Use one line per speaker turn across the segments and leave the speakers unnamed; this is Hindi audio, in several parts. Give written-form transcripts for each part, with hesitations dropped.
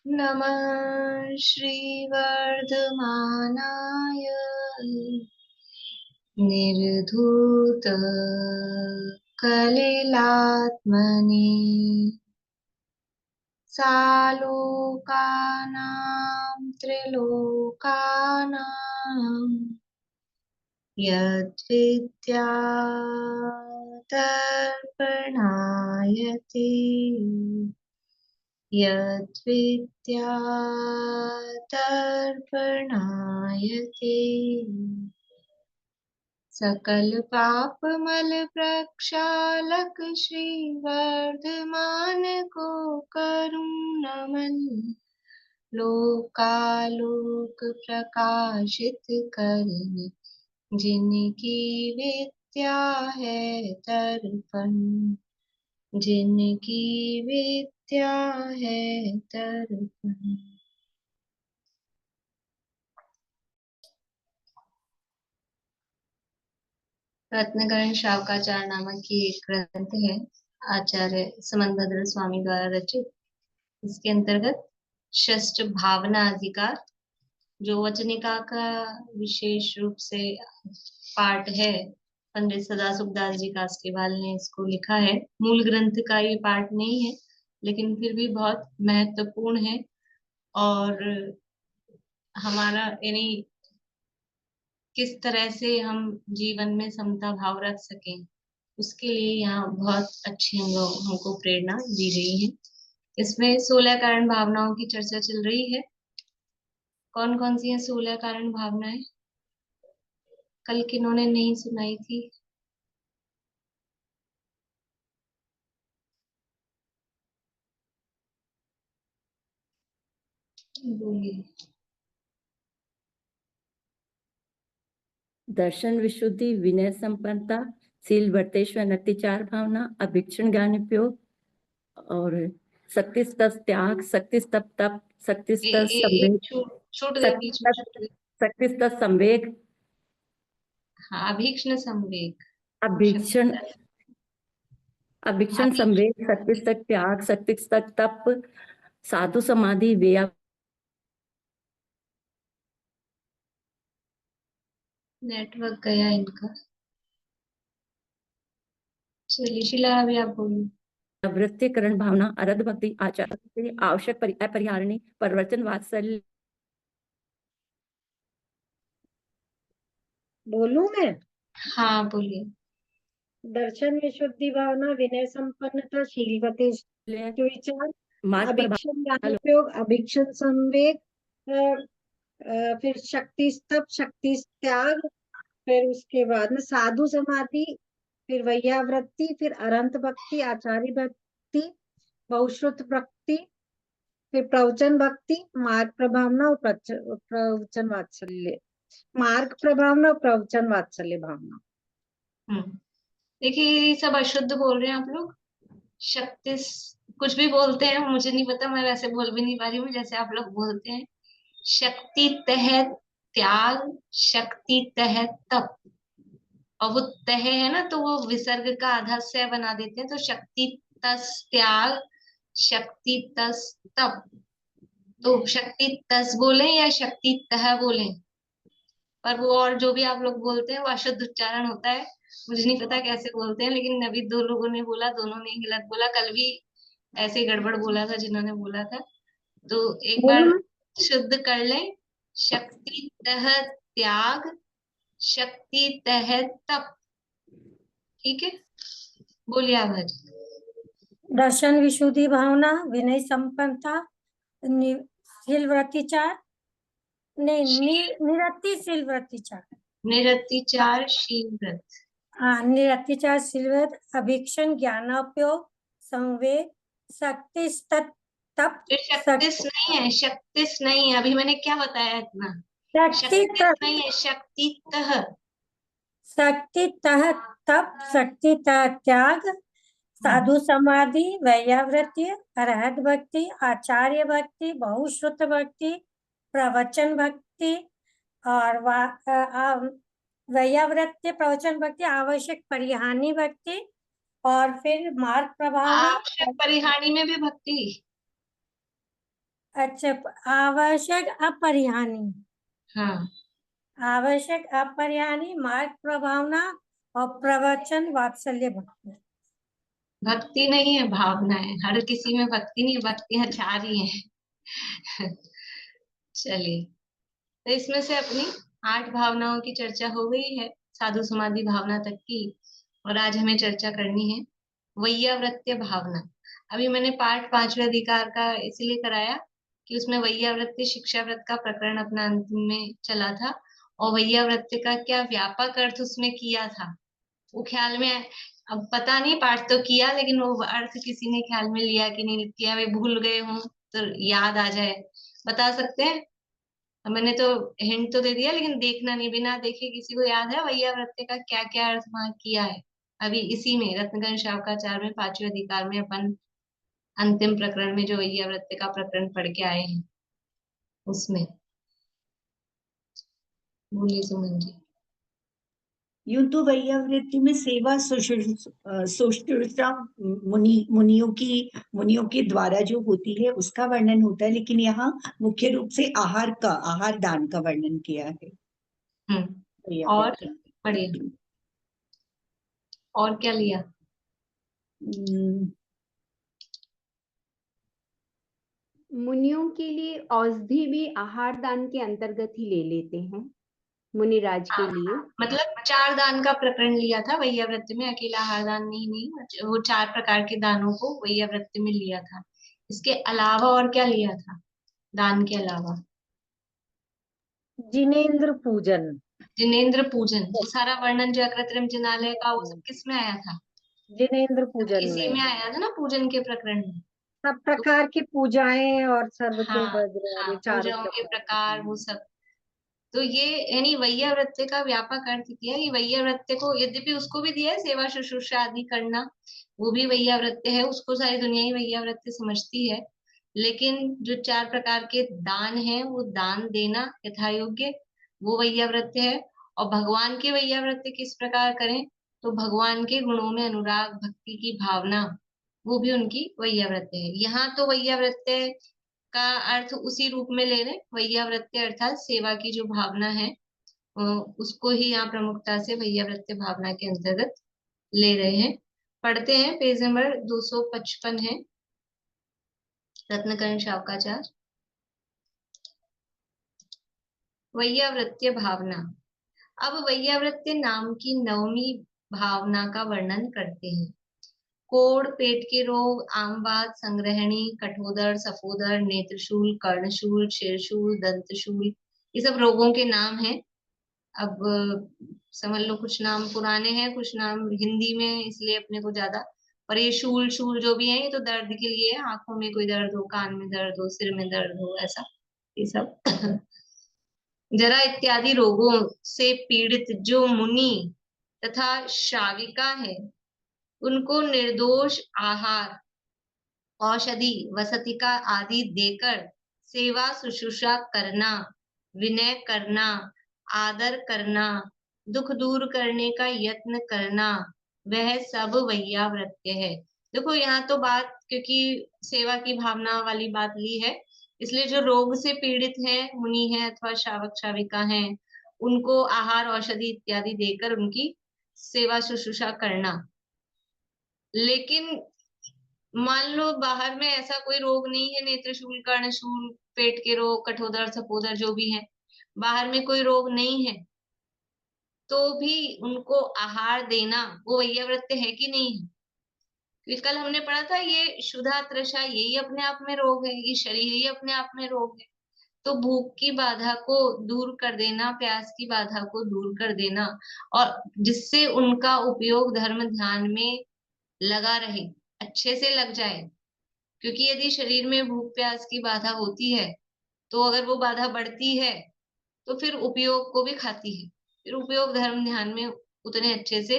नमः श्रीवर्धमानाय निर्धूत कलिलात्मने सालोकानां त्रिलोकानां यद्विद्या तर्पणायते यद्विद्या तर्पणायते सकल पापमल प्रक्षालक श्रीवर्धमान को करुं नमन लोकालोक प्रकाशित करने जिनकी विद्या है दर्पण जिनकी विद्या है दर्पण। रत्नकरण शावकाचार्य नामक की एक ग्रंथ है, आचार्य समंतभद्र स्वामी द्वारा रचित। इसके अंतर्गत षष्ठ भावना अधिकार, जो वचनिका का विशेष रूप से पाठ है, पंडित सदासुखदास जी कास्केवाल ने इसको लिखा है। मूल ग्रंथ का ये पाठ नहीं है, लेकिन फिर भी बहुत महत्वपूर्ण है और हमारा यानी किस तरह से हम जीवन में समता भाव रख सकें, उसके लिए यहाँ बहुत अच्छी हमको प्रेरणा दी गई है। इसमें 16 कारण भावनाओं की चर्चा चल रही है। कौन कौन सी है 16 कारण भावनाएं? कल किन्होंने नहीं सुनाई थी? बोलिए।
दर्शन विशुद्धि, विनय संपन्नता, शील वर्तेश्वर नतिचार भावना, अभिक्षण ज्ञान उपयोग और शक्ति त्याग, शक्ति तप, शक्ति संवेग,
छूट गए, बीच में छूट गए।
शक्ति संवेग,
हाँ, अभीक्ष्ण संवेग,
अभिक्षण अभिक्षण संवेग, शक्ति त्याग, शक्ति तप, साधु समाधि, व्यय।
नेटवर्क गया इनका। चलिए शिला, अभी आप बोलिए।
वृत्तिकरण भावना, अरध भक्ति, आचार आवश्यक अपरिहारणी, परिवर्तन वात्सल्य।
बोलूं मैं?
हाँ बोलिए।
दर्शन विशुद्धि भावना, विनय संपन्नता, शीलवती विचार, अभिक्षण ज्ञान उपयोग, अभिक्षण संवेग, फिर शक्ति स्तप, शक्ति त्याग, फिर उसके बाद में साधु समाधि, फिर वैयावृत्ति, फिर अरंत भक्ति, आचार्य भक्ति, बहुश्रुत भक्ति, फिर प्रवचन भक्ति, मार्ग प्रभावना और प्रवचन वात्सल्य, मार्ग प्रभावना और प्रवचन वात्सल्य भावना।
देखिए ये सब अशुद्ध बोल रहे हैं आप लोग। शक्ति कुछ भी बोलते हैं, मुझे नहीं पता, मैं वैसे बोल भी नहीं पा रही हूँ जैसे आप लोग बोलते हैं। शक्ति तहत त्याग, शक्ति तहत तप, और वो तह है ना, तो वो विसर्ग का आधा स बना देते हैं, तो शक्ति तस त्याग, शक्ति तस तप। तो शक्ति तस बोले या शक्ति तह बोले, पर वो और जो भी आप लोग बोलते हैं वो अशुद्ध उच्चारण होता है। मुझे नहीं पता कैसे बोलते हैं, लेकिन अभी दो लोगों ने बोला, दोनों ने गलत बोला। कल भी ऐसे ही गड़बड़ बोला था जिन्होंने बोला था, तो एक बार शुद्ध कर लें। शक्ति तह त्याग, शक्ति तह तप। ठीक है, बोलिए आभार।
दर्शन विशुद्धि भावना, विनय संपन्नता, शील वृत्तिचार, नहीं निरतिशील वृत्तिचार,
निरतिचार शील व्रत,
हाँ निरतिचार शील व्रत, अभिक्षण ज्ञानोपयोग, संवेग, शक्ति तप,
शक्तिस नहीं है, शक्तिस नहीं है, अभी मैंने क्या बताया इतना।
शक्ति
नहीं है, शक्ति तह,
शक्ति तह तप, शक्ति तह त्याग, साधु समाधि, वैयावृत्ति, अरहत भक्ति, आचार्य भक्ति, बहुश्रुत भक्ति, प्रवचन भक्ति और वैयावृत्ति, प्रवचन भक्ति, आवश्यक परिहानी भक्ति, और फिर मार्ग प्रभाव।
आवश्यक परिहानी में भी भक्ति,
अच्छा, आवश्यक अपरिहानी,
हाँ,
आवश्यक अपरिहानी, मार्ग प्रभावना और प्रवचन वात्सल्य भक्ति।
भक्ति नहीं है, भावना है। हर किसी में भक्ति नहीं, भक्तियां चार ही हैं। चलिए, तो इसमें से अपनी 8 भावनाओं की चर्चा हो गई है, साधु समाधि भावना तक की। और आज हमें चर्चा करनी है वैयावृत्य भावना। अभी मैंने पाठ 5वें अधिकार का इसलिए कराया कि उसमें वैयावृत्य शिक्षाव्रत का प्रकरण अपना अंतिम में चला था, और वैयावृत्य का क्या व्यापक अर्थ उसमें किया था वो ख्याल में, अब पता नहीं, पाठ तो किया लेकिन वो अर्थ किसी ने ख्याल में लिया कि नहीं किया, वे भूल गए हों तो याद आ जाए, बता सकते हैं। मैंने तो हिंट तो दे दिया, लेकिन देखना नहीं, बिना देखे किसी को याद है वैयावृत्य का क्या क्या अर्थ वहां किया है? अभी इसी में रत्नगंज शावकाचार में 5वें अधिकार में अपन अंतिम प्रकरण में जो वैयावृत्य का प्रकरण पढ़ के आए हैं उसमें, बोलिए सुमन जी।
यूं तो वैयावृत्ति में सेवा शुश्रूषा मुनियों के द्वारा जो होती है उसका वर्णन होता है, लेकिन यहाँ मुख्य रूप से आहार दान का वर्णन किया है
और
वैयावृत्ति में।
पढ़िए, और क्या लिया?
मुनियों के लिए औषधि भी आहार दान के अंतर्गत ही ले लेते हैं, मुनिराज के लिए।
मतलब 4 दान का प्रकरण लिया था वैयावृत्ति में, अकेला आहार दान नहीं, वो 4 प्रकार के दानों को वैयावृत्ति में लिया था। इसके अलावा और क्या लिया था दान के अलावा?
जिनेंद्र पूजन,
जिनेंद्र पूजन, वो सारा वर्णन जो अकृत्रिम जिनालय का, वो सब किस में आया था?
जिनेंद्र पूजन
इसी
में
में आया था ना, पूजन के प्रकरण में।
सब प्रकार की पूजाएं और सर्व के
हाँ,
वज्र और
हाँ,
ये चारों
पूजाओं के
प्रकार की
प्रकार वो सब। तो ये यानी वैयावृत्य का व्यापक अर्थ किया कि वैयावृत्य को, यद्यपि उसको भी दिया है सेवा शुश्रूषा आदि करना, वो भी वैयावृत्य है, उसको सारी दुनिया ही वैयावृत्य समझती है। लेकिन जो 4 प्रकार के दान है, वो दान देना यथा योग्य, वो वैयावृत्य है। और भगवान के वैयावृत्य किस प्रकार करें, तो भगवान के गुणों में अनुराग भक्ति की भावना, वो भी उनकी वैयावृत्य है। यहाँ तो वैयावृत्य का अर्थ उसी रूप में ले रहे, वैयावृत्य अर्थात सेवा की जो भावना है, अ, उसको ही यहाँ प्रमुखता से वैयावृत्य भावना के अंतर्गत ले रहे हैं। पढ़ते हैं, पेज नंबर 255 है, रत्नकरण शावकाचार। वैयावृत्य भावना। अब वैयावृत्य नाम की 9वीं भावना का वर्णन करते हैं। कोढ़, पेट के रोग, आमवात, संग्रहणी, कठोदर, सफोदर, नेत्रशूल, कर्णशूल, शिरशूल, दंतशूल, ये सब रोगों के नाम हैं। अब समझ लो, कुछ नाम पुराने हैं, कुछ नाम हिंदी में, इसलिए अपने को ज्यादा, पर ये शूल शूल जो भी है, ये तो दर्द के लिए है, आंखों में कोई दर्द हो, कान में दर्द हो, सिर में दर्द हो, ऐसा ये सब। जरा इत्यादि रोगों से पीड़ित जो मुनि तथा श्राविका है, उनको निर्दोष आहार, औषधि, वसतिका आदि देकर सेवा शुश्रूषा करना, विनय करना, आदर करना, दुख दूर करने का यत्न करना, वह सब वैयावृत्य है। देखो, यहाँ तो बात, क्योंकि सेवा की भावना वाली बात ली है, इसलिए जो रोग से पीड़ित हैं, मुनि हैं अथवा श्रावक श्राविका हैं, उनको आहार औषधि इत्यादि देकर उनकी सेवा शुश्रूषा करना। लेकिन मान लो बाहर में ऐसा कोई रोग नहीं है, नेत्रशूल, कर्णशूल, पेट के रोग, कठोदर, सपोदर जो भी है, बाहर में कोई रोग नहीं है, तो भी उनको आहार देना वो वैयावृत्य है कि नहीं है? क्योंकि कल हमने पढ़ा था, ये क्षुधा तृषा यही अपने आप में रोग है, ये शरीर ही अपने आप में रोग है। तो भूख की बाधा को दूर कर देना, प्यास की बाधा को दूर कर देना, और जिससे उनका उपयोग धर्म ध्यान में लगा रहे, अच्छे से लग जाए। क्योंकि यदि शरीर में भूख प्यास की बाधा होती है, तो अगर वो बाधा बढ़ती है, तो फिर उपयोग को भी खाती है, फिर उपयोग धर्म ध्यान में उतने अच्छे से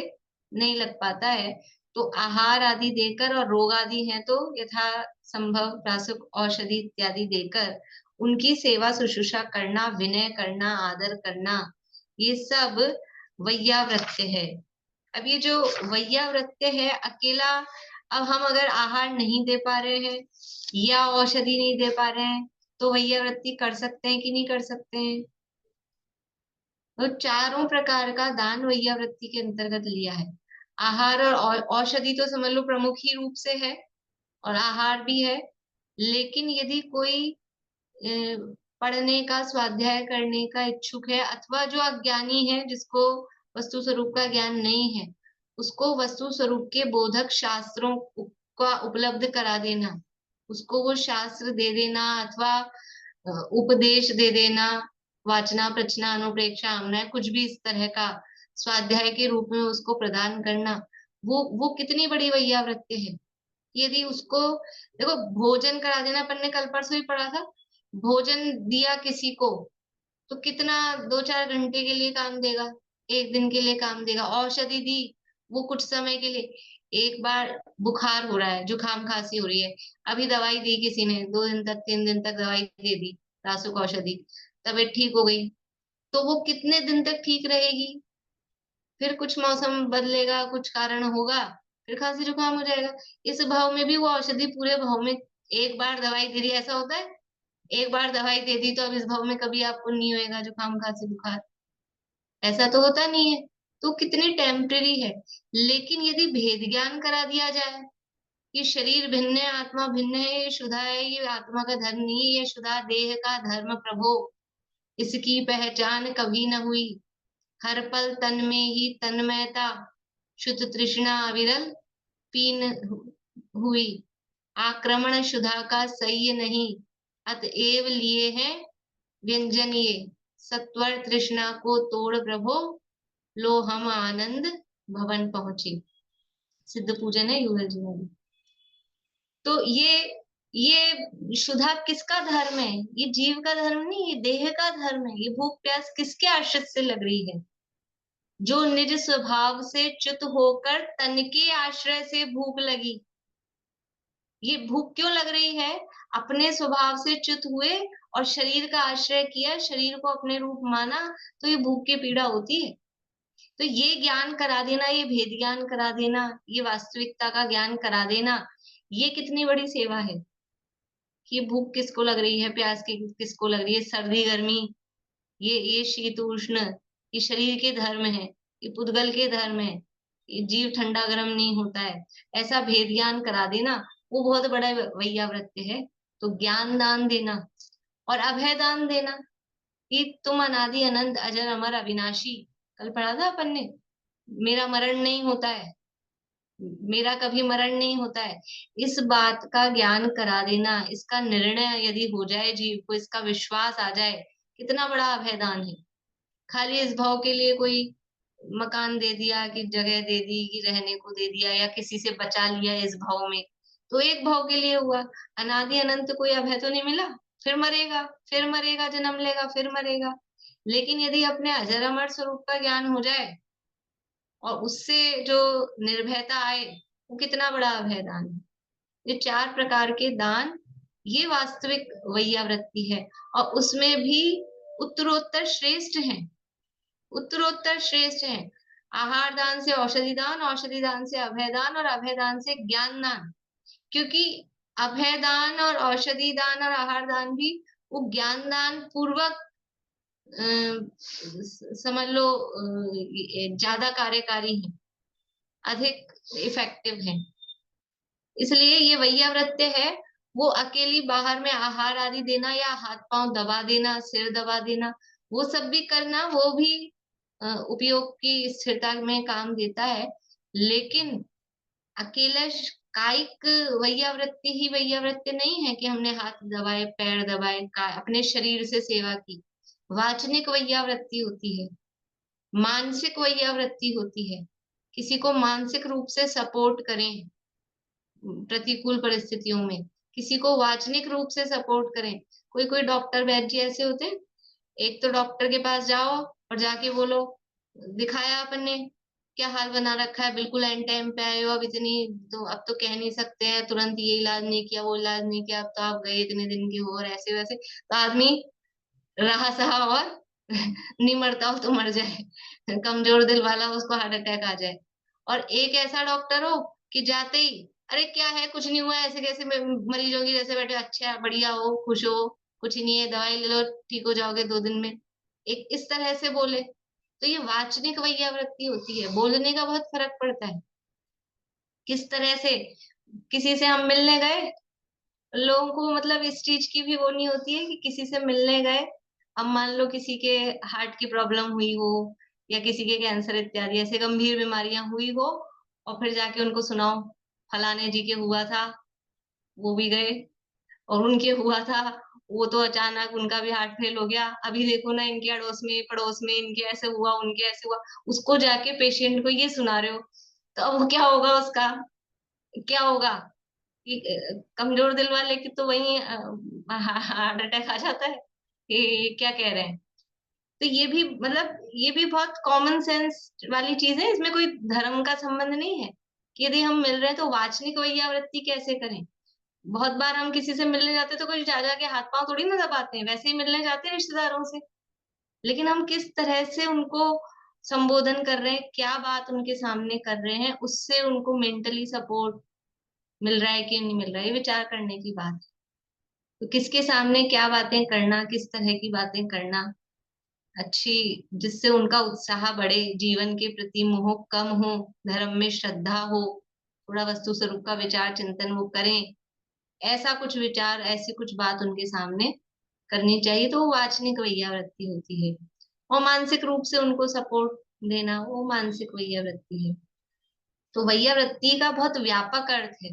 नहीं लग पाता है। तो आहार आदि देकर, और रोग आदि हैं तो यथा संभव प्रासुक औषधि इत्यादि देकर उनकी सेवा शुश्रूषा करना, विनय करना, आदर करना, ये सब वैयावृत्य है। अब ये जो वैयावृत्य है अकेला, अब हम अगर आहार नहीं दे पा रहे हैं या औषधि नहीं दे पा रहे हैं, तो वैयावृत्ति कर सकते हैं कि नहीं कर सकते हैं। तो चारों प्रकार का दान वैयावृत्ति के अंतर्गत लिया है। आहार और औषधि तो समझ लो प्रमुख ही रूप से है, और आहार भी है। लेकिन यदि कोई पढ़ने का, स्वाध्याय करने का इच्छुक है, अथवा जो अज्ञानी है, जिसको वस्तु स्वरूप का ज्ञान नहीं है, उसको वस्तु स्वरूप के बोधक शास्त्रों का उपलब्ध करा देना, उसको वो शास्त्र दे देना, अथवा उपदेश दे देना, वाचना, प्रचना, अनुप्रेक्षा, आमना, कुछ भी इस तरह का स्वाध्याय के रूप में उसको प्रदान करना, वो कितनी बड़ी वैयावृत्ति है। यदि उसको देखो, भोजन करा देना, अपन ने कल परसों ही पढ़ा था, भोजन दिया किसी को तो कितना 2-4 घंटे के लिए काम देगा, एक दिन के लिए काम देगा। औषधि दी, वो कुछ समय के लिए, एक बार बुखार हो रहा है, जुकाम खांसी हो रही है, अभी दवाई दी किसी ने, 2 दिन तक 3 दिन तक दवाई दे दी, रासुक औषधि, तबीयत ठीक हो गई, तो वो कितने दिन तक ठीक रहेगी? फिर कुछ मौसम बदलेगा, कुछ कारण होगा, फिर खांसी जुकाम हो जाएगा। इस भाव में भी वो औषधि पूरे भाव में एक बार दवाई दे रही है, ऐसा होता है? एक बार दवाई दे दी तो अब इस भाव में कभी आपको नहीं होएगा जुकाम, खांसी, बुखार, ऐसा तो होता नहीं है। तो कितनी टेम्परेरी है। लेकिन यदि भेद ज्ञान करा दिया जाए कि शरीर भिन्न है, आत्मा भिन्न है, ये शुदा है, ये आत्मा का धर्म नहीं है, ये शुदा देह का धर्म प्रभो, इसकी पहचान कभी न हुई, हर पल तन में ही तन्मयता, शुद्ध तृष्णा अविरल पीन हुई, आक्रमण शुदा का सह्य नहीं, अतएव लिए हैं व्यंजन ये, सत्वर तृष्णा को तोड़ प्रभो, लो हम आनंद भवन पहुंचे। सिद्ध पूजन है यूगल जी वाली। तो ये शुद्धा किसका धर्म है? ये जीव का धर्म नहीं, ये देह का धर्म है। ये भूख प्यास किसके आश्रित से लग रही है? जो निज स्वभाव से च्युत होकर तन के आश्रय से भूख लगी। ये भूख क्यों लग रही है? अपने स्वभाव से च्युत हुए और शरीर का आश्रय किया, शरीर को अपने रूप माना, तो ये भूख की पीड़ा होती है। तो ये ज्ञान करा देना, ये भेद ज्ञान करा देना, ये वास्तविकता का ज्ञान करा देना, ये कितनी बड़ी सेवा है कि भूख किसको लग रही है, प्यास की किसको लग रही है, सर्दी गर्मी, ये शीत उष्ण, ये शरीर के धर्म है, ये पुद्गल के धर्म है, ये जीव ठंडा गर्म नहीं होता है, ऐसा भेद ज्ञान करा देना, वो बहुत बड़ा वैयावृत्य है। तो ज्ञान दान देना और अभय दान देना कि तुम अनादि अनंत अजर अमर अविनाशी, कल पढ़ा था अपन ने, मेरा मरण नहीं होता है, मेरा कभी मरण नहीं होता है, इस बात का ज्ञान करा देना, इसका निर्णय यदि हो जाए जीव को, इसका विश्वास आ जाए, कितना बड़ा अभयदान है। खाली इस भाव के लिए कोई मकान दे दिया, कि जगह दे दी, कि रहने को दे दिया, या किसी से बचा लिया इस भाव में, तो एक भाव के लिए हुआ। अनादि अनंत कोई अभय तो नहीं मिला, फिर मरेगा, फिर मरेगा, जन्म लेगा, फिर मरेगा। लेकिन यदि अपने अजर अमर स्वरूप का ज्ञान हो जाए और उससे जो निर्भयता आए, वो कितना बड़ा अभय दान है। ये 4 प्रकार के दान, ये वास्तविक वैयावृत्ति है, और उसमें भी उत्तरोत्तर श्रेष्ठ है, उत्तरोत्तर श्रेष्ठ है। आहार दान से औषधि दान, औषधि दान से अभय दान, और अभय दान से ज्ञान दान। क्योंकि अभय दान और औषधि दान और आहार दान भी वो ज्ञान दान पूर्वक समझ लो ज्यादा कार्यकारी है, अधिक इफेक्टिव है। इसलिए ये वैयावृत्य है, वो अकेली बाहर में आहार आदि देना, या हाथ पांव दबा देना, सिर दबा देना, वो सब भी करना, वो भी उपयोग की स्थिरता में काम देता है। लेकिन अकेला कायिक वैयावृत्ति ही वैयावृत्ति नहीं है कि हमने हाथ दबाए, पैर दबाए, अपने शरीर से सेवा की। वाचनिक वैयावृत्ति होती है, मानसिक वैयावृत्ति होती है, किसी को मानसिक रूप से सपोर्ट करें प्रतिकूल परिस्थितियों में, किसी को वाचनिक रूप से सपोर्ट करें। कोई कोई डॉक्टर वैद्य जी ऐसे होते हैं, एक तो डॉक्टर के पास जाओ और जाके बोलो, दिखाया अपन ने, क्या हाल बना रखा है, बिल्कुल एंड टाइम पे आए हो, अब इतनी तो अब तो कह नहीं सकते हैं तुरंत ये इलाज नहीं किया, वो इलाज नहीं किया, अब तो आप गए इतने दिन के हो, और ऐसे वैसे, तो आदमी रहा सहा और नहीं मरता हो तो मर जाए, कमजोर दिल वाला, उसको हार्ट अटैक आ जाए। और एक ऐसा डॉक्टर हो कि जाते ही, अरे क्या है, कुछ नहीं हुआ, ऐसे कैसे मरीजों की जैसे बैठे, अच्छा बढ़िया हो, खुश हो, कुछ नहीं है, दवाई ले लो ठीक हो जाओगे 2 दिन में, एक इस तरह से बोले, तो ये वाचनिक वैयावृत्ति होती है। बोलने का बहुत फर्क पड़ता है, किस तरह से। किसी से हम मिलने गए, लोगों को मतलब इस चीज की भी वो नहीं होती है कि किसी से मिलने गए, अब मान लो किसी के हार्ट की प्रॉब्लम हुई हो या किसी के कैंसर इत्यादि ऐसे गंभीर बीमारियां हुई हो, और फिर जाके उनको सुनाओ फलाने जी के हुआ था, वो भी गए, और उनके हुआ था, वो तो अचानक उनका भी हार्ट फेल हो गया, अभी देखो ना इनके अड़ोस में पड़ोस में इनके ऐसे हुआ उनके ऐसे हुआ, उसको जाके पेशेंट को ये सुना रहे हो, तो अब वो क्या होगा उसका, क्या होगा कि कमजोर दिल वाले की तो वही हार्ट अटैक आ जाता है कि ये क्या कह रहे हैं। तो ये भी मतलब ये भी बहुत कॉमन सेंस वाली चीज है, इसमें कोई धर्म का संबंध नहीं है कि यदि हम मिल रहे हैं तो वाचनिक वैयावृत्ति कैसे करें। बहुत बार हम किसी से मिलने जाते हैं तो कोई जा जाके हाथ पांव थोड़ी ना दबाते हैं, वैसे ही मिलने जाते हैं रिश्तेदारों से, लेकिन हम किस तरह से उनको संबोधन कर रहे हैं, क्या बात उनके सामने कर रहे हैं, उससे उनको मेंटली सपोर्ट मिल रहा है कि नहीं मिल रहा है, ये विचार करने की बात है। तो किसके सामने क्या बातें करना, किस तरह की बातें करना अच्छी, जिससे उनका उत्साह बढ़े, जीवन के प्रति मोह कम हो, धर्म में श्रद्धा हो, थोड़ा वस्तु स्वरूप का विचार चिंतन वो करें, ऐसा कुछ विचार ऐसी कुछ बात उनके सामने करनी चाहिए, तो वो वाचनिक वैयावृत्ति होती है। और मानसिक रूप से उनको सपोर्ट देना वो मानसिक वैयावृत्ति है। तो वैयावृत्ति का बहुत व्यापक अर्थ है।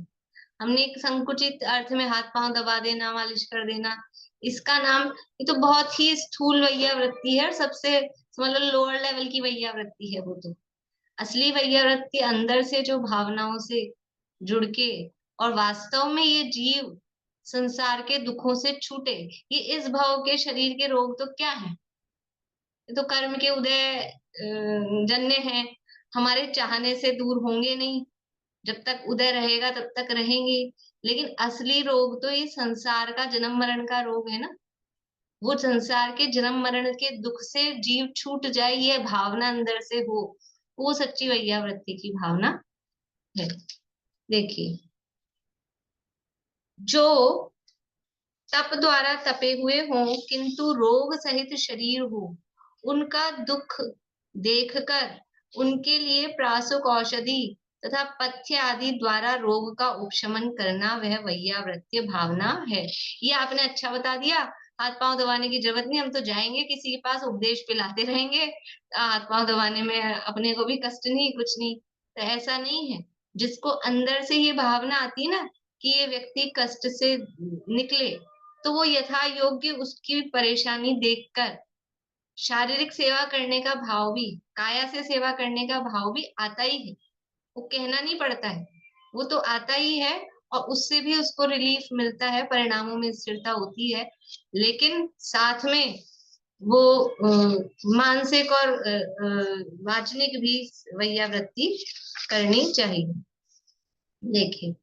हमने एक संकुचित अर्थ में हाथ पांव दबा देना, मालिश कर देना, इसका नाम, ये तो बहुत ही स्थूल वैयावृत्ति है और सबसे समझ लो लोअर लेवल की वैयावृत्ति है वो तो। असली वैयावृत्ति अंदर से जो भावनाओं से जुड़ के, और वास्तव में ये जीव संसार के दुखों से छूटे, ये इस भाव के शरीर के रोग तो क्या है, ये तो कर्म के उदय जन्य हैं, हमारे चाहने से दूर होंगे नहीं, जब तक उदय रहेगा तब तक रहेंगे। लेकिन असली रोग तो ये संसार का जन्म मरण का रोग है ना, वो संसार के जन्म मरण के दुख से जीव छूट जाए, ये भावना अंदर से हो, वो सच्ची वैयावृत्ति की भावना है। देखिए, जो तप द्वारा तपे हुए हों किंतु रोग सहित शरीर हो, उनका दुख देखकर उनके लिए प्रासुक औषधि तथा पथ्य आदि द्वारा रोग का उपशमन करना वह वैयावृत्तीय भावना है। ये आपने अच्छा बता दिया, हाथ पांव दबाने की जरूरत नहीं, हम तो जाएंगे किसी के पास उपदेश पिलाते रहेंगे, हाथ पांव दबाने में अपने को भी कष्ट नहीं कुछ नहीं, तो ऐसा नहीं है। जिसको अंदर से ये भावना आती है ना कि ये व्यक्ति कष्ट से निकले, तो वो यथा योग्य उसकी परेशानी देखकर शारीरिक सेवा करने का भाव भी, काया से सेवा करने का भाव भी आता ही है, वो कहना नहीं पड़ता है, वो तो आता ही है, और उससे भी उसको रिलीफ मिलता है, परिणामों में स्थिरता होती है। लेकिन साथ में वो मानसिक और वाचनिक भी वैयावृत्ति करनी चाहिए। देखिए,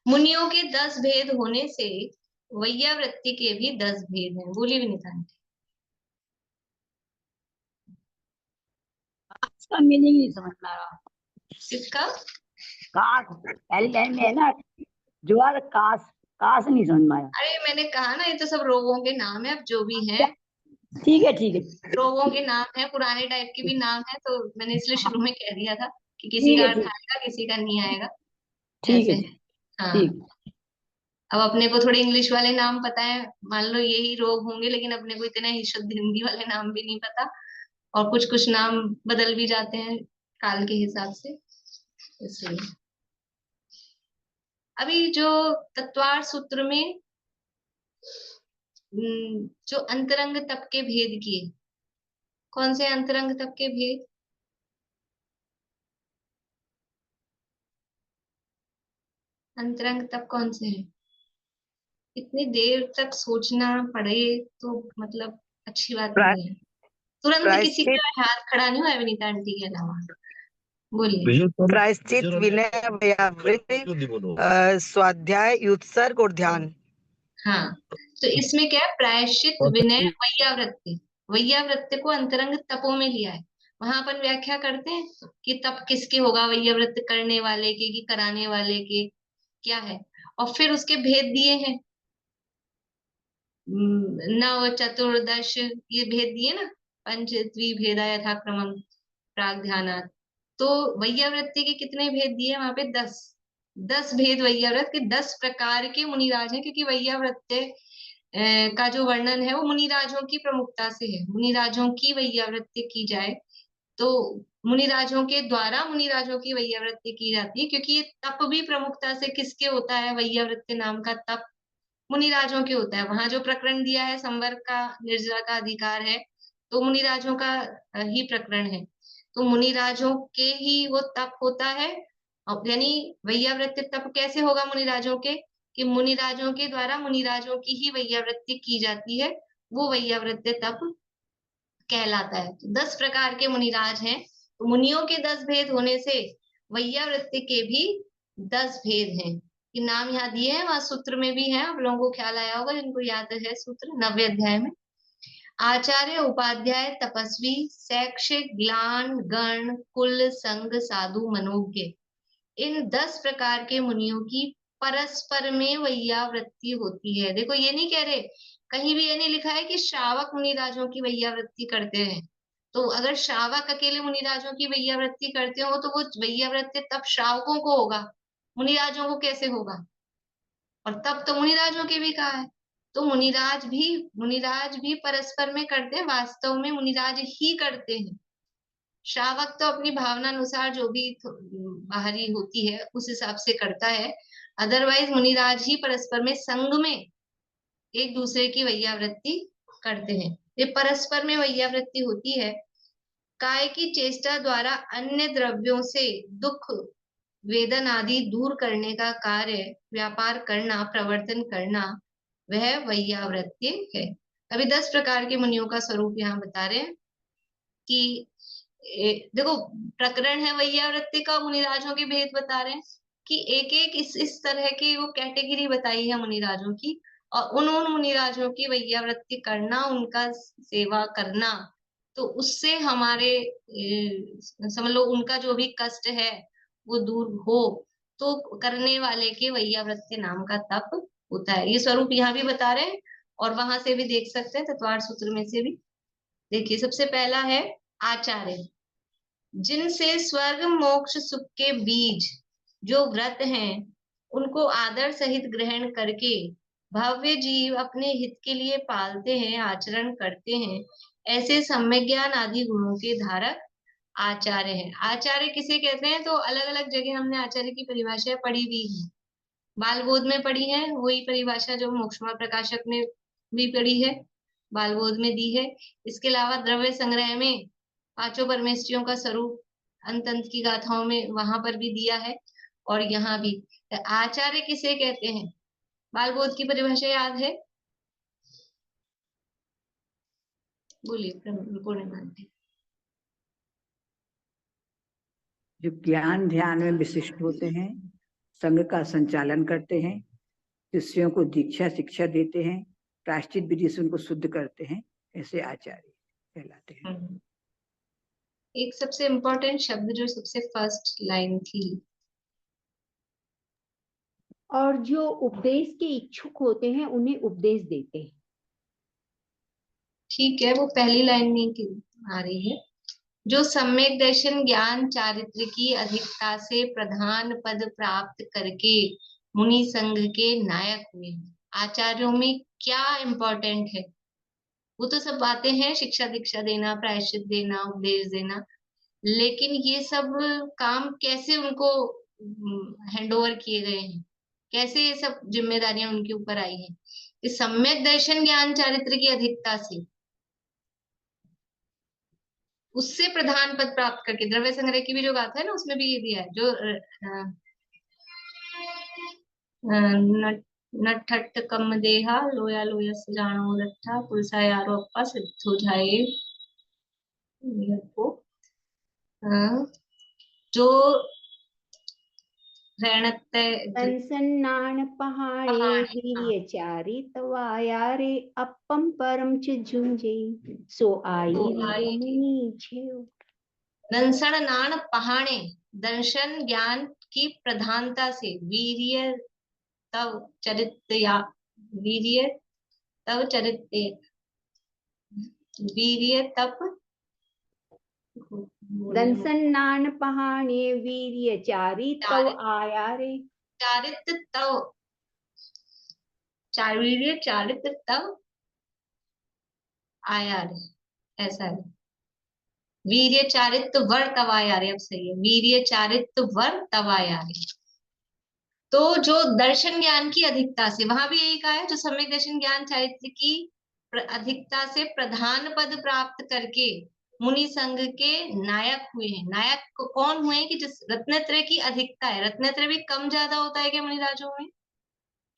मुनियों के 10 भेद होने से वैयावृत्ति के भी 10 भेद हैं। बोली विनीता आंटी।
इसका मीनिंग नहीं समझ में आ रहा।
किसका?
कास पहली लाइन में है ना, ज्वार कास, कास नहीं समझ में आया।
अरे मैंने कहा ना, ये तो सब रोगों के नाम है, अब जो भी हैं
ठीक है ठीक है,
रोगों के नाम है, पुराने टाइप के भी नाम है, तो मैंने इसलिए शुरू में कह दिया था कि किसी
ठीक
का
है,
अर्थ
ठीक
आएगा किसी का नहीं आएगा,
ठीक
ऐसे
है,
है। हाँ,
ठीक।
अब अपने को थोड़े इंग्लिश वाले नाम पता है, मान लो यही रोग होंगे, लेकिन अपने को इतने ही शुद्ध हिंदी वाले नाम भी नहीं पता, और कुछ कुछ नाम बदल भी जाते हैं काल के हिसाब से, इसलिए। अभी जो तत्वार सूत्र में जो अंतरंग तप के भेद किए, कौन से अंतरंग तप के भेद? अंतरंग तप कौन से हैं? इतनी देर तक सोचना पड़े तो मतलब अच्छी बात नहीं है। तुरंत किसी
प्रायश्चित
का हाथ खड़ा नहीं हुआ विनीता आंटी के अलावा। बोलिए।
प्रायश्चित विनय व्यावृत्ति स्वाध्याय युत्सर्ग और ध्यान।
हाँ, तो इसमें क्या है, प्रायश्चित विनय वैयावृत्ति, वैयावृत्ति को अंतरंग तपों में लिया है। वहां अपन व्याख्या करते हैं कि तप किसके होगा, वैयावृत्ति करने वाले के कि कराने वाले के, क्या है, और फिर उसके भेद दिए हैं। नव चतुर्दश ये भेद दिए ना, पंच द्विभेदा यथाक्रमम प्राग्ध्यानात्। तो वैयावृत्ति के कितने भेद दिए वहां पे? 10 भेद वैयावृत के, 10 प्रकार के मुनिराज हैं, क्योंकि वैयावृत्य का जो वर्णन है वो मुनिराजों की प्रमुखता से है। मुनिराजों की वैयावृत्ति की जाए तो मुनिराजों के द्वारा मुनिराजों की वैयावृत्ति की जाती है, क्योंकि ये तप भी प्रमुखता से किसके होता है? वैयावृत्ति नाम का तप मुनिराजों के होता है। वहां जो प्रकरण दिया है संवर्ग का, निर्जरा का अधिकार है, तो मुनिराजों का ही प्रकरण है। तो मुनिराजों के ही वो तप होता है। यानी वैयावृत्ति तप कैसे होगा मुनिराजों के? कि मुनिराजों के द्वारा मुनिराजों की ही वैयावृत्ति की जाती है, वो वैयावृत्ति तप कहलाता है। तो 10 प्रकार के मुनिराज हैं। तो मुनियों के 10 भेद होने से वैयावृत्ति के भी 10 भेद हैं। ये नाम यहाँ दिए हैं, वहां सूत्र में भी है, आप लोगों को ख्याल आया होगा जिनको याद है सूत्र 9वें अध्याय में। आचार्य, उपाध्याय, तपस्वी, शैक्षिक, ग्लान, गण, कुल, संघ, साधु, मनोज्ञ, इन 10 प्रकार के मुनियों की परस्पर में वैयावृत्ति होती है। देखो ये नहीं कह रहे, कहीं भी ये नहीं लिखा है कि श्रावक मुनिराजों की वैयावृत्ति करते हैं। तो अगर श्रावक अकेले मुनिराजों की वैयावृत्ति करते हो तो वो वैयावृत्ति तब श्रावकों को होगा, मुनिराजों को कैसे होगा? और तब तो मुनिराजों के भी कहा है। तो मुनिराज भी परस्पर में करते हैं, वास्तव में मुनिराज ही करते हैं। श्रावक तो अपनी भावना अनुसार जो भी बाहरी होती है उस हिसाब से करता है, अदरवाइज मुनिराज ही परस्पर में संग में एक दूसरे की वैयावृत्ति करते हैं। ये परस्पर में वैयावृत्ति होती है। काय की चेष्टा द्वारा अन्य द्रव्यों से दुख वेदन आदि दूर करने का कार्य, व्यापार करना, प्रवर्तन करना, वह वैयावृत्ति है। अभी 10 प्रकार के मुनियों का स्वरूप यहाँ बता रहे हैं कि देखो प्रकरण है वैयावृत्ति का, मुनिराजों के भेद बता रहे हैं कि एक एक इस तरह की वो कैटेगरी बताई है मुनिराजों की, और उन मुनिराजों की वैयावृत्ति करना, उनका सेवा करना, तो उससे हमारे समझ लो उनका जो भी कष्ट है वो दूर हो, तो करने वाले के वैयावृत्ति नाम का तप होता है। ये स्वरूप यहाँ भी बता रहे हैं और वहां से भी देख सकते हैं, तत्वार सूत्र में से भी। देखिए सबसे पहला है आचार्य, जिनसे स्वर्ग मोक्ष सुख के बीज जो व्रत हैं उनको आदर सहित ग्रहण करके भव्य जीव अपने हित के लिए पालते हैं, आचरण करते हैं, ऐसे सम्यक ज्ञान आदि गुणों के धारक आचार्य हैं। आचार्य किसे कहते हैं? तो अलग अलग जगह हमने आचार्य की परिभाषा पढ़ी हुई है। बालबोध में पढ़ी है वही परिभाषा जो मोक्षमा प्रकाशक ने भी पढ़ी है, बालबोध में दी है। इसके अलावा द्रव्य संग्रह में पांचों परमेष्ठियों का स्वरूप अंत अंत की गाथाओं में वहां पर भी दिया है, और यहाँ भी। आचार्य किसे कहते हैं? बालबोध की परिभाषा याद है? बोलिए पूर्णिमा।
जो ज्ञान ध्यान में विशिष्ट होते हैं, संघ का संचालन करते हैं, शिष्यों को दीक्षा शिक्षा देते हैं, प्रायश्चित विधि से उनको शुद्ध करते हैं, ऐसे आचार्य कहलाते हैं।
एक सबसे इम्पोर्टेंट शब्द जो सबसे फर्स्ट लाइन थी,
और जो उपदेश के इच्छुक होते हैं उन्हें उपदेश देते हैं।
ठीक है, वो पहली लाइन में आ रही है। जो सम्यक दर्शन ज्ञान चारित्र की अधिकता से प्रधान पद प्राप्त करके मुनि संघ के नायक हुए। आचार्यों में क्या इम्पोर्टेंट है? वो तो सब बातें हैं, शिक्षा दीक्षा देना, प्रायश्चित देना, उपदेश देना, लेकिन ये सब काम कैसे उनको हैंड ओवर किए गए हैं, कैसे ये सब जिम्मेदारियां उनके ऊपर आई हैं? इस सम्यक दर्शन ज्ञान चारित्र की अधिकता से, उससे प्रधान पद प्राप्त करके, द्रव्य संग्रह की भी जो गाथा है ना उसमें भी ये दिया है, जो नठट कम देहा लोया लोया जानो लट्ठा पुलसा यारो अप्पा सिद्ध हो जाए को, जो
संसन्नान पहाड़े वीर्यचारी तवायारे अपम परम च झुंजे सो आई मुनि छेव।
दंसन नान पहाड़े, दर्शन ज्ञान की प्रधानता से वीर्य तव चरित्र या वीर्य तव चरित्रे वीर्य तप
दंसन्नान पहाणे वीर्य चारी तव आया रे।
चारित्र तव वीर्य चारित्र तव आया रे, ऐसा है। वीर्य चारित्र वर तव आया रे, अब सही है, वीर्य चारित्र वर तव आया रे। तो जो दर्शन ज्ञान की अधिकता से, वहां भी यही कहा है, जो सम्यक दर्शन ज्ञान चारित्र की अधिकता से प्रधान पद प्राप्त करके मुनि संघ के नायक हुए हैं। नायक कौन हुए हैं? कि जिस रत्नत्रय की अधिकता है, रत्नत्रय भी कम ज्यादा होता है क्या मुनि राजों में?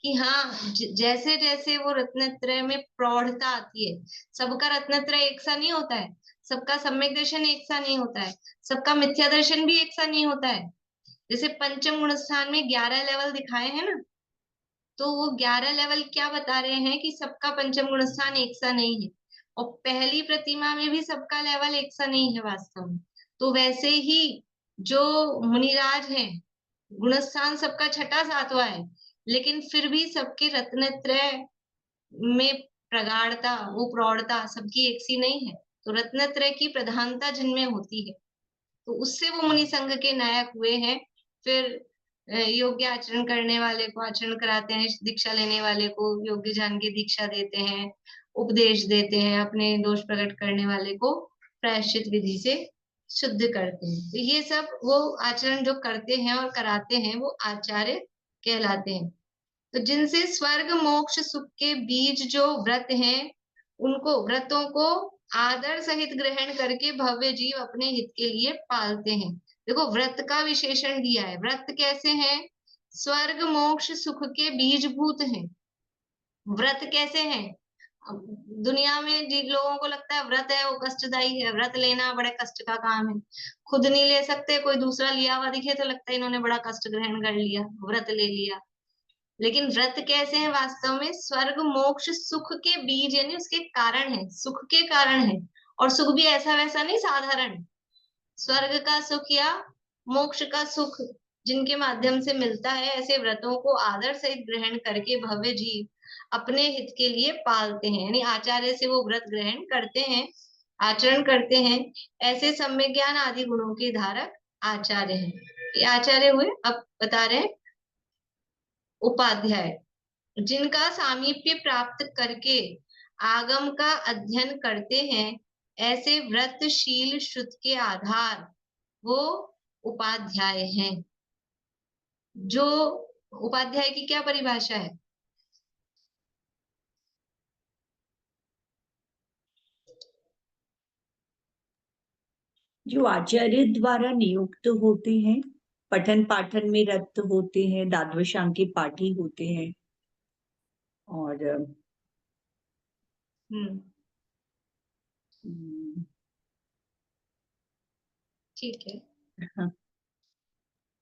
कि हाँ, जैसे जैसे वो रत्नत्रय में प्रौढ़ता आती है, सबका रत्नत्रय एक सा नहीं होता है, सबका सम्यक दर्शन एक सा नहीं होता है, सबका मिथ्या दर्शन भी एक सा नहीं होता है। जैसे पंचम गुण स्थान में 11 लेवल दिखाए हैं ना, तो वो 11 लेवल क्या बता रहे हैं? कि सबका पंचम गुण स्थान एक सा नहीं है, और पहली प्रतिमा में भी सबका लेवल एक सा नहीं है वास्तव में। तो वैसे ही जो मुनिराज हैं, गुणस्थान सबका छठा सातवां है, लेकिन फिर भी सबके रत्नत्रय में प्रगाढ़ता, वो प्रौढ़ता सबकी एक सी नहीं है। तो रत्नत्रय की प्रधानता जिनमें होती है, तो उससे वो मुनि संघ के नायक हुए हैं। फिर योग्य आचरण करने वाले को आचरण कराते हैं, दीक्षा लेने वाले को योग्य जान के दीक्षा देते हैं, उपदेश देते हैं, अपने दोष प्रकट करने वाले को प्रायश्चित विधि से शुद्ध करते हैं। तो ये सब वो आचरण जो करते हैं और कराते हैं, वो आचार्य कहलाते हैं। तो जिनसे स्वर्ग मोक्ष सुख के बीज जो व्रत हैं, उनको, व्रतों को आदर सहित ग्रहण करके भव्य जीव अपने हित के लिए पालते हैं। देखो, व्रत का विशेषण दिया है। व्रत कैसे हैं? स्वर्ग मोक्ष सुख के बीजभूत हैं। व्रत कैसे हैं? दुनिया में जिन लोगों को लगता है व्रत है वो कष्टदायी है, व्रत लेना बड़े कष्ट का काम है, खुद नहीं ले सकते, कोई दूसरा लिया हुआ दिखे तो लगता है इन्होंने बड़ा कष्ट ग्रहण कर लिया, व्रत ले लिया। लेकिन व्रत कैसे हैं? वास्तव में स्वर्ग मोक्ष सुख के बीज, यानी उसके कारण है, सुख के कारण है। और सुख भी ऐसा वैसा नहीं, साधारण स्वर्ग का सुख या मोक्ष का सुख जिनके माध्यम से मिलता है, ऐसे व्रतों को आदर सहित ग्रहण करके भव्य जीव अपने हित के लिए पालते हैं। यानी आचार्य से वो व्रत ग्रहण करते हैं, आचरण करते हैं। ऐसे सम्यक ज्ञान आदि गुणों के धारक आचार्य हैं। ये आचार्य हुए। अब बता रहे हैं उपाध्याय, जिनका सामीप्य प्राप्त करके आगम का अध्ययन करते हैं, ऐसे व्रतशील श्रुत के आधार वो उपाध्याय हैं। जो उपाध्याय की क्या परिभाषा है?
जो आचार्य द्वारा नियुक्त होते हैं, पठन पाठन में रत होते हैं, द्वादशांग के पाठी होते हैं, और
ठीक है,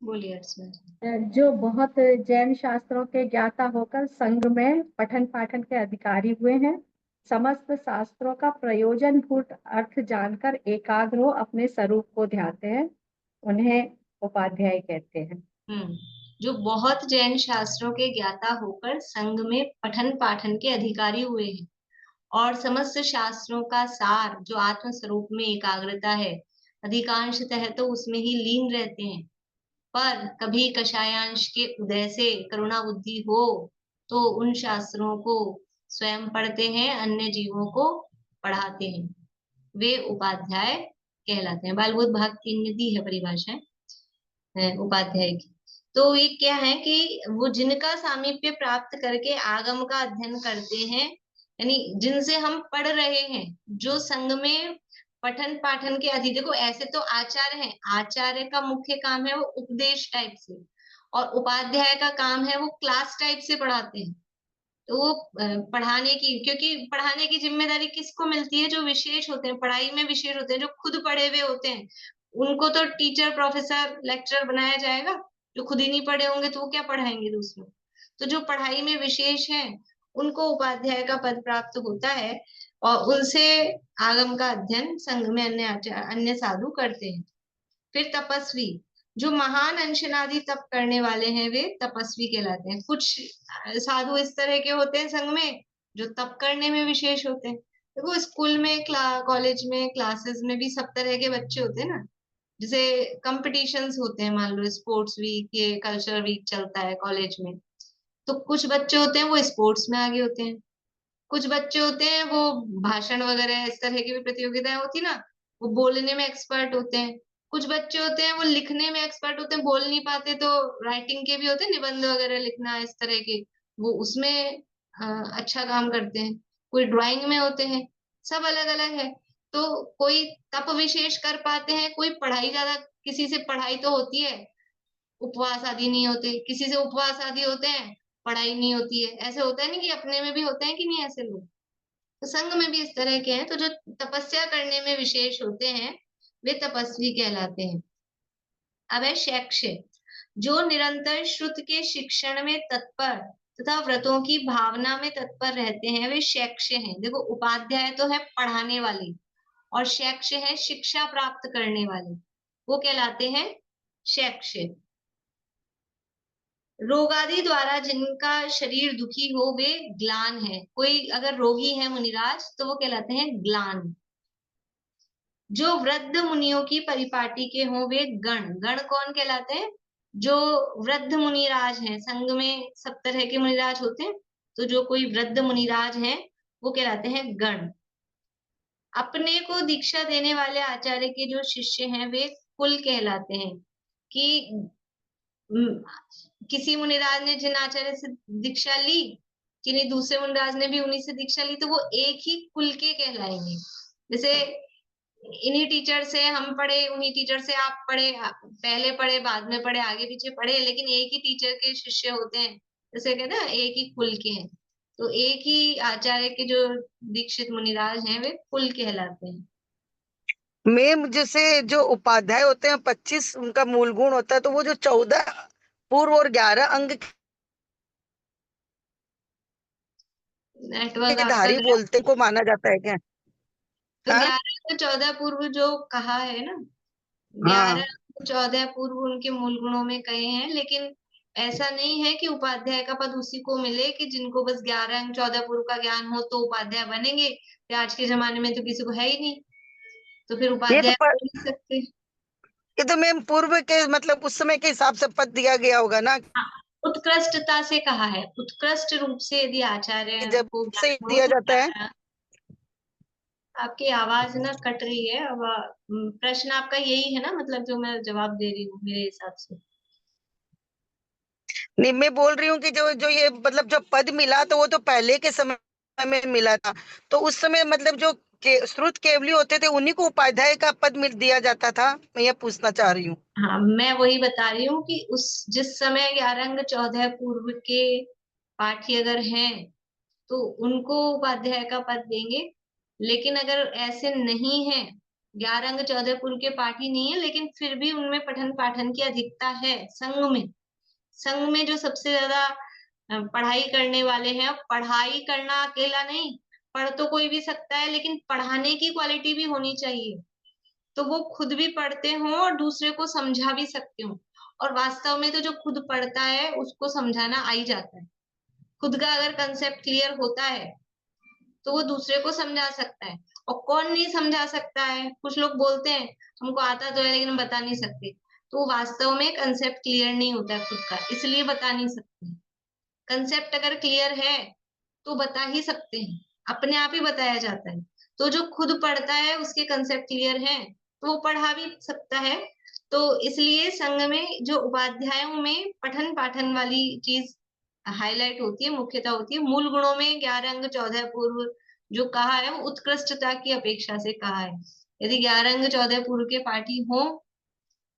बोलिए अर्चना।
जो बहुत जैन शास्त्रों के ज्ञाता होकर संघ में पठन पाठन के अधिकारी हुए हैं, समस्त शास्त्रों का प्रयोजन भूत अर्थ जानकर एकाग्र हो अपने स्वरूप को ध्याते हैं, उन्हें उपाध्याय कहते हैं।
जो बहुत जैन शास्त्रों के ज्ञाता होकर संघ में पठन पाठन के अधिकारी हुए हैं, और समस्त शास्त्रों का सार जो आत्म स्वरूप में एकाग्रता है, अधिकांशतः तो उसमें ही लीन रहते हैं, पर कभी कषायांश के उदय से करुणा बुद्धि हो तो उन शास्त्रों को स्वयं पढ़ते हैं, अन्य जीवों को पढ़ाते हैं, वे उपाध्याय कहलाते हैं। बालबोध भाग 3 में दी है परिभाषा उपाध्याय की। तो ये क्या है कि वो जिनका सामीप्य प्राप्त करके आगम का अध्ययन करते हैं, यानी जिनसे हम पढ़ रहे हैं, जो संघ में पठन पाठन के अधि, देखो ऐसे तो आचार्य हैं, आचार्य का मुख्य काम है वो उपदेश टाइप से, और उपाध्याय का काम है वो क्लास टाइप से पढ़ाते हैं। तो वो पढ़ाने की, क्योंकि पढ़ाने की जिम्मेदारी किसको मिलती है? जो विशेष होते हैं, पढ़ाई में विशेष होते हैं, जो खुद पढ़े हुए होते हैं, उनको तो टीचर प्रोफेसर लेक्चरर बनाया जाएगा। जो खुद ही नहीं पढ़े होंगे तो वो क्या पढ़ाएंगे दूसरों? तो जो पढ़ाई में विशेष है उनको उपाध्याय का पद प्राप्त होता है, और उनसे आगम का अध्ययन संघ में अन्य साधु करते हैं। फिर तपस्वी, जो महान अनशनादि तप करने वाले हैं, वे तपस्वी कहलाते हैं। कुछ साधु इस तरह के होते हैं संघ में जो तप करने में विशेष होते हैं। देखो स्कूल में, कॉलेज में, क्लासेस में भी सब तरह के बच्चे होते हैं ना। जैसे कंपटीशंस होते हैं, मान लो स्पोर्ट्स वीक, ये कल्चरल वीक चलता है कॉलेज में, तो कुछ बच्चे होते हैं वो स्पोर्ट्स में आगे होते हैं, कुछ बच्चे होते हैं वो भाषण वगैरह इस तरह की भी प्रतियोगिताएं होती ना, वो बोलने में एक्सपर्ट होते हैं। कुछ बच्चे होते हैं वो लिखने में एक्सपर्ट होते हैं, बोल नहीं पाते तो राइटिंग के भी होते हैं, निबंध वगैरह लिखना इस तरह के, वो उसमें अच्छा काम करते हैं। कोई ड्राइंग में होते हैं, सब अलग अलग है। तो कोई तप विशेष कर पाते हैं, कोई पढ़ाई ज्यादा, किसी से पढ़ाई तो होती है, उपवास आदि नहीं होते, किसी से उपवास आदि होते हैं, पढ़ाई नहीं होती है। ऐसे होता है नहीं कि अपने में भी होते हैं कि नहीं ऐसे लोग। तो संघ में भी इस तरह के हैं। तो जो तपस्या करने में विशेष होते हैं वे तपस्वी कहलाते हैं। अब है शैक्ष्य। जो निरंतर श्रुत के शिक्षण में तत्पर तथा व्रतों की भावना में तत्पर रहते हैं वे शैक्ष्य हैं। देखो उपाध्याय तो है पढ़ाने वाले, और शैक्ष्य है शिक्षा प्राप्त करने वाले, वो कहलाते हैं शैक्ष्य। रोगादि द्वारा जिनका शरीर दुखी हो वे ग्लान है। कोई अगर रोगी है मुनिराज तो वो कहलाते हैं ग्लान। जो वृद्ध मुनियों की परिपाटी के हों वे गण। गण कौन कहलाते हैं? जो वृद्ध मुनिराज हैं, संघ में सब तरह के मुनिराज होते हैं, तो जो कोई वृद्ध मुनिराज हैं वो कहलाते हैं गण। अपने को दीक्षा देने वाले आचार्य के जो शिष्य हैं वे कुल कहलाते हैं। कि किसी मुनिराज ने जिन आचार्य से दीक्षा ली, किन्हीं दूसरे मुनिराज ने भी उन्हीं से दीक्षा ली, तो वो एक ही कुल के कहलाएंगे। जैसे इन्हीं टीचर से हम पढ़े, उन्हीं टीचर से आप पढ़े, पहले पढ़े बाद में पढ़े, आगे पीछे पढ़े, लेकिन एक ही टीचर के शिष्य होते हैं, जैसे कहते हैं एक ही कुल के हैं। तो एक ही आचार्य के जो दीक्षित मुनिराज हैं वे कुल कहलाते हैं।
मैम जैसे जो उपाध्याय होते हैं 25 उनका मूल गुण होता है, तो वो जो 14 पूर्व और 11 अंग
नेटवर्क
के
आपका
धारी
गलत।
बोलते को माना जाता है क्या?
तो
हाँ
11 से 14 पूर्व जो कहा है ना,
हाँ
11 14 पूर्व उनके मूल गुणों में कहे हैं, लेकिन ऐसा नहीं है कि उपाध्याय का पद उसी को मिले कि जिनको बस 11 अंग 14 पूर्व का ज्ञान हो तो उपाध्याय बनेंगे। फिर आज के जमाने में तो किसी को है ही नहीं, तो फिर
ये तो
उपाध्याय
प,
हो नहीं सकते।
ये तो मैम पूर्व के मतलब उस समय के हिसाब से पद दिया गया होगा ना,
हाँ, उत्कृष्टता से कहा है, उत्कृष्ट रूप से यदि
कि
आचार्य
जब
को
से
ज्ञान हो
दिया
तो
जाता है।
11। आपकी आवाज ना कट रही है अब। प्रश्न आपका यही है ना, मतलब जो मैं जवाब दे रही हूँ मेरे हिसाब से।
नहीं मैं बोल रही हूँ कि जो जो ये मतलब जो पद मिला तो वो तो पहले के समय में मिला था, तो उस समय मतलब जो श्रुत केवली होते थे उन्हीं को उपाध्याय का पद मिल दिया जाता था। मैं ये पूछना चाह रही हूँ।
हाँ, मैं वही बता रही हूँ कि उस जिस समय 11 अंग 14 पूर्व के पाठी अगर हैं तो उनको उपाध्याय का पद देंगे। लेकिन अगर ऐसे नहीं है, 11 अंग 14 पूर्व के पाठी नहीं है, लेकिन फिर भी उनमें पठन पाठन की अधिकता है संघ में। संघ में जो सबसे ज्यादा पढ़ाई करने वाले हैं, अब पढ़ाई करना अकेला नहीं, पढ़ तो कोई भी सकता है, लेकिन पढ़ाने की क्वालिटी भी होनी चाहिए। तो वो खुद भी पढ़ते हों और दूसरे को समझा भी सकते हो। और वास्तव में तो जो खुद पढ़ता है उसको समझाना आ ही जाता है। खुद का अगर कंसेप्ट क्लियर होता है तो वो दूसरे को समझा सकता है। और कौन नहीं समझा सकता है? कुछ लोग बोलते हैं हमको आता तो है लेकिन हम बता नहीं सकते, तो वो वास्तव में कंसेप्ट क्लियर नहीं होता है खुद का, इसलिए बता नहीं सकते। कंसेप्ट अगर क्लियर है तो बता ही सकते हैं, अपने आप ही बताया जाता है। तो जो खुद पढ़ता है उसके कंसेप्ट क्लियर हैं तो वो पढ़ा भी सकता है। तो इसलिए संघ में जो उपाध्यायों में पठन पाठन वाली चीज हाईलाइट होती है, मुख्यता होती है। मूल गुणों में 11 अंग 14 पूर्व जो कहा है वो उत्कृष्टता की अपेक्षा से कहा है। यदि 11 अंग 14 पूर्व के पाठी हो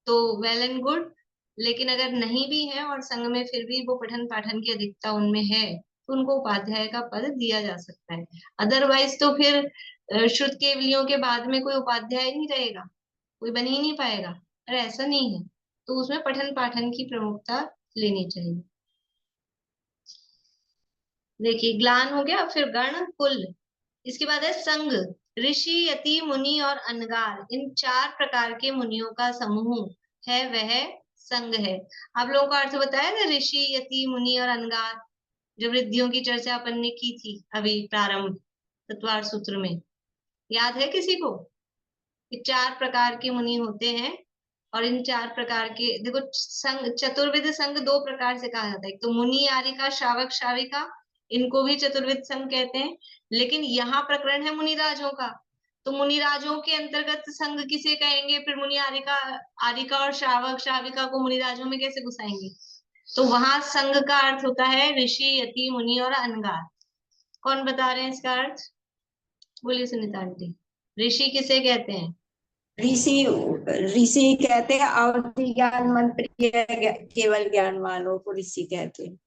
तो वेल एंड गुड, लेकिन अगर नहीं भी है और संघ में फिर भी वो पठन पाठन की अधिकता उनमें है तो उनको उपाध्याय का पद दिया जा सकता है। अदरवाइज तो फिर श्रुत केवलियों के बाद में कोई उपाध्याय नहीं रहेगा, कोई बन ही नहीं पाएगा। पर ऐसा नहीं है, तो उसमें पठन पाठन की प्रमुखता लेनी चाहिए। देखिए ग्लान हो गया, फिर गण कुल, इसके बाद है संघ। ऋषि यति मुनि और अनगार, इन 4 प्रकार के मुनियों का समूह है वह संघ है। आप लोगों को अर्थ बताया ना ऋषि यति मुनि और अनगार, जो वृद्धियों की चर्चा अपन ने की थी अभी प्रारंभ तत्वार सूत्र में, याद है किसी को? कि 4 प्रकार के मुनि होते हैं, और इन 4 प्रकार के देखो, संघ चतुर्विध संघ 2 प्रकार से कहा जाता है। एक तो मुनि आरिका श्रावक श्राविका, इनको भी चतुर्विध संघ कहते हैं। लेकिन यहाँ प्रकरण है मुनिराजों का, तो मुनिराजों के अंतर्गत संघ किसे कहेंगे? फिर मुनि आरिका आरिका और श्रावक श्राविका को मुनिराजों में कैसे घुसाएंगे? तो वहां संघ का अर्थ होता है ऋषि, यति, मुनि और अनगार। कौन बता रहे हैं इसका अर्थ? बोलिए सुनीता आंटी, ऋषि किसे कहते हैं?
ऋषि ऋषि कहते हैं, अवधि ज्ञान मन प्रिय केवल ज्ञान वालों को ऋषि कहते हैं।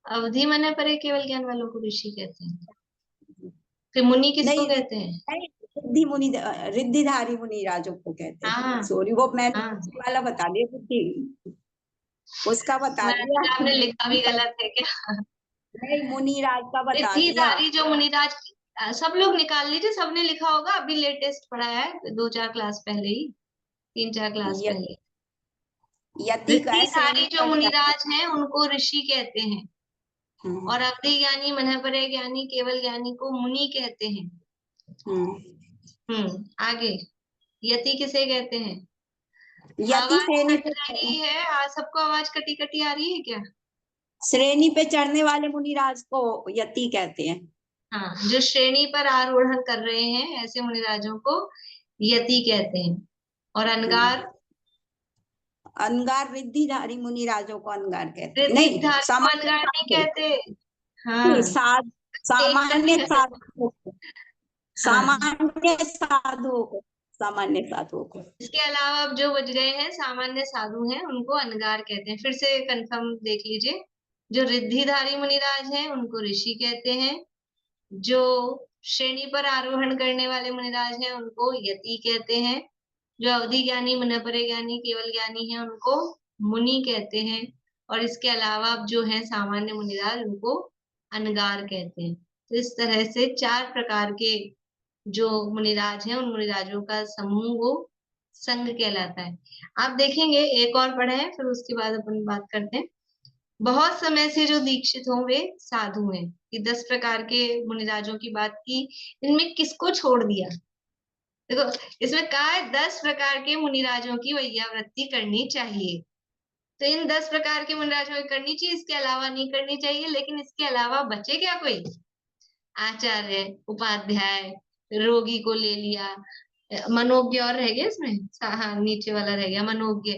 अवधि मने परे केवल ज्ञान वालों को ऋषि कहते हैं। फिर मुनि किसको
नहीं,
कहते हैं?
रिद्धि मुनि, रिद्धिधारी मुनि राजों को कहते हैं।
हाँ
सॉरी, वो मैंने
हाँ,
वाला बता दिया, रिद्धि उसका बता दिया।
आपने लिखा भी गलत है क्या?
नहीं, मुनिराज का बता दिया।
रिद्धिधारी जो मुनिराज सब लोग निकाल लीजिए, सबने लिखा होगा, अभी लेटेस्ट पढ़ाया है 2-4 क्लास पहले ही, 3-4 क्लास
य-
पहले।
यति का है,
रिद्धिधारी
श्रेणी
जो
पर
मुनिराज हैं उनको ऋषि कहते हैं,
हम्म,
और अवधि ज्ञानी, मनःपरे ज्ञानी, केवल ज्ञानी को मुनि कहते हैं। आगे यति किसे कहते हैं?
यति
आवाज
श्रेणी
कट
पे,
रही है, सबको आवाज कटी कटी आ रही है क्या?
श्रेणी पे चढ़ने वाले मुनिराज को यति कहते हैं।
हाँ, जो श्रेणी पर आरोहण कर रहे हैं ऐसे मुनिराजों को यति कहते हैं। और अनगार?
अनगार रिद्धिधारी मुनिराजों को अनगार कहते हैं। नहीं,
रिद्धिधारी को
सामान्य
अनगार नहीं
साधु,
कहते।
नहीं,
हाँ, एक
सामान्य
कटी।
साधु को,
हाँ,
सामान्य साधुओं को, सामान्य साधुओं को।
इसके अलावा अब जो बच गए हैं सामान्य साधु हैं, उनको अनगार कहते हैं। फिर से कंफर्म देख लीजिए, जो रिद्धिधारी मुनिराज हैं उनको ऋषि कहते हैं, जो श्रेणी पर आरोहण करने वाले मुनिराज हैं उनको यति कहते हैं, जो अवधि ज्ञानी, मनःपरे ज्ञानी, केवल ज्ञानी है उनको मुनि कहते हैं, और इसके अलावा अब जो है सामान्य मुनिराज उनको अनगार कहते हैं। तो इस तरह से 4 प्रकार के जो मुनिराज हैं उन मुनिराजों का समूह वो संघ कहलाता है। आप देखेंगे, एक और पढ़े हैं फिर उसके बाद अपन बात करते हैं। बहुत समय से जो दीक्षित हों वे साधु हैं। ये 10 प्रकार के मुनिराजों की बात की, इनमें किसको छोड़ दिया? देखो, इसमें कहा है 10 प्रकार के मुनिराजों की वैयावृत्ति करनी चाहिए। तो इन 10 प्रकार के मुनिराजों की करनी चाहिए, इसके अलावा नहीं करनी चाहिए। लेकिन इसके अलावा बचे क्या कोई? आचार्य, उपाध्याय, रोगी को ले लिया, मनोज्ञ और रह गया इसमें, हाँ नीचे वाला रह गया मनोज्ञ।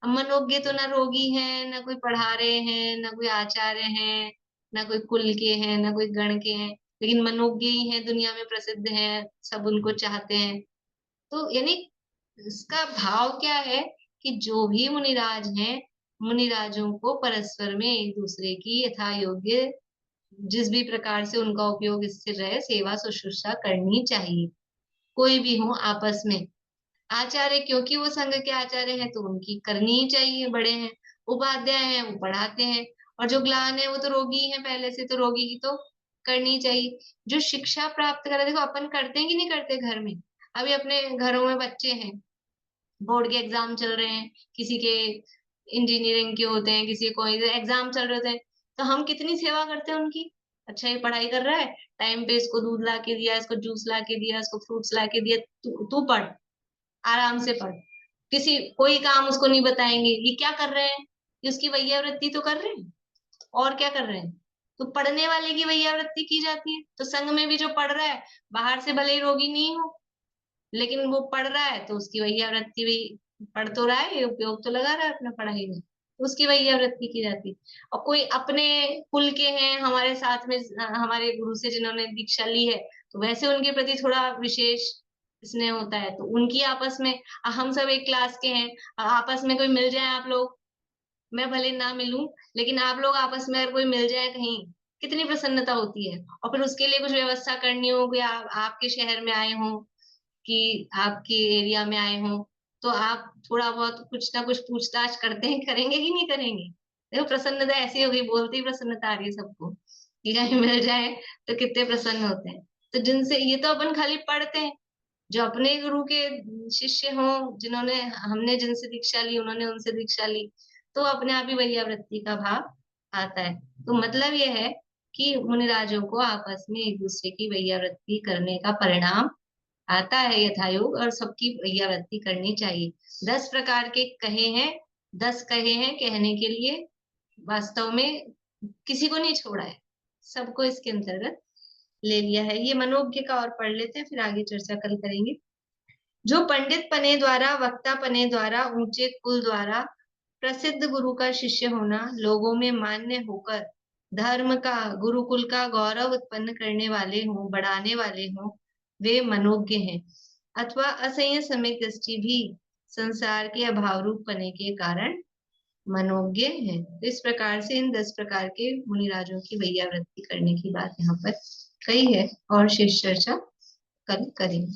अब मनोज्ञ तो ना रोगी है, ना कोई पढ़ा रहे हैं, ना कोई आचार्य हैं, ना कोई कुल के हैं, ना कोई गण के हैं, लेकिन मनोज्ञ ही है, दुनिया में प्रसिद्ध हैं, सब उनको चाहते हैं। तो यानी इसका भाव क्या है कि जो भी मुनिराज हैं, मुनिराजों को परस्पर में एक दूसरे की यथा योग्य जिस भी प्रकार से उनका उपयोग स्थिर रहे सेवा शुश्रूषा करनी चाहिए, कोई भी हो आपस में। आचार्य क्योंकि वो संघ के आचार्य हैं तो उनकी करनी ही चाहिए, बड़े हैं। उपाध्याय हैं वो पढ़ाते हैं, और जो ग्लान है वो तो रोगी है पहले से, तो रोगी की तो करनी चाहिए। जो शिक्षा प्राप्त कर, देखो अपन करते हैं कि नहीं करते घर में? अभी अपने घरों में बच्चे हैं, बोर्ड के एग्जाम चल रहे हैं, किसी के इंजीनियरिंग के होते हैं, किसी के कोई एग्जाम चल रहे होते हैं, तो हम कितनी सेवा करते हैं उनकी। अच्छा ये पढ़ाई कर रहा है, टाइम पे इसको दूध ला के दिया, इसको जूस ला के दिया, इसको फ्रूट्स ला के दिया, तू पढ़, आराम से पढ़। किसी कोई काम उसको नहीं बताएंगे, ये क्या कर रहे हैं? ये उसकी वैयावृत्ति तो कर रहे हैं, और क्या कर रहे हैं? तो पढ़ने वाले की वैयावृत्ति की जाती है। तो संघ में भी जो पढ़ रहा है, बाहर से भले ही रोगी नहीं हो, लेकिन वो पढ़ रहा है तो उसकी वैयावृत्ति भी, पढ़ तो रहा है, उपयोग तो लगा रहा है अपना पढ़ाई में, तो उसकी वैयावृत्ति की जाती। और कोई अपने कुल के हैं हमारे साथ में, हमारे गुरु से जिन्होंने दीक्षा ली है, तो वैसे उनके प्रति थोड़ा विशेष स्नेह होता है, तो उनकी आपस में, हम सब एक क्लास के हैं, आपस में कोई मिल जाए आप लोग, मैं भले ना मिलूं, लेकिन आप लोग आपस में अगर कोई मिल जाए कहीं, कितनी प्रसन्नता होती है। और फिर उसके लिए कुछ व्यवस्था करनी हो, कोई आपके शहर में आए हो कि आपके एरिया में आए हो, तो आप थोड़ा बहुत कुछ ना कुछ पूछताछ करते हैं, करेंगे कि नहीं करेंगे? देखो प्रसन्नता ऐसी हो गई, बोलते ही प्रसन्नता आ रही है सबको कि कहीं मिल जाए तो कितने प्रसन्न होते हैं। तो जिनसे, ये तो अपन खाली पढ़ते हैं, जो अपने गुरु के शिष्य हों, जिन्होंने, हमने जिनसे दीक्षा ली, उन्होंने उनसे दीक्षा ली, तो अपने आप ही वैयावृत्ति का भाव आता है। तो मतलब यह है कि मुनिराजों को आपस में एक दूसरे की वैयावृत्ति करने का परिणाम आता है यथायोग, और सबकी वैयावृत्ति करनी चाहिए। 10 प्रकार के कहे हैं, 10 कहे हैं कहने के लिए, वास्तव में किसी को नहीं छोड़ा है, सबको इसके अंतर्गत ले लिया है। ये मनोज्ञ का और पढ़ लेते हैं, फिर आगे चर्चा कल करेंगे। जो पंडित पने द्वारा, वक्ता पने द्वारा, ऊंचे कुल द्वारा प्रसिद्ध गुरु का शिष्य होना, लोगों में मान्य होकर धर्म का, गुरुकुल का गौरव उत्पन्न करने वाले हों, बढ़ाने वाले हों, वे मनोज्ञ हैं। अथवा असंयमित दृष्टि भी संसार के अभाव रूप पने के कारण मनोज्ञ है। तो इस प्रकार से इन 10 प्रकार के मुनिराजों की वैयावृत्ति करने की बात यहाँ पर कही है, और शेष चर्चा कल करेंगे।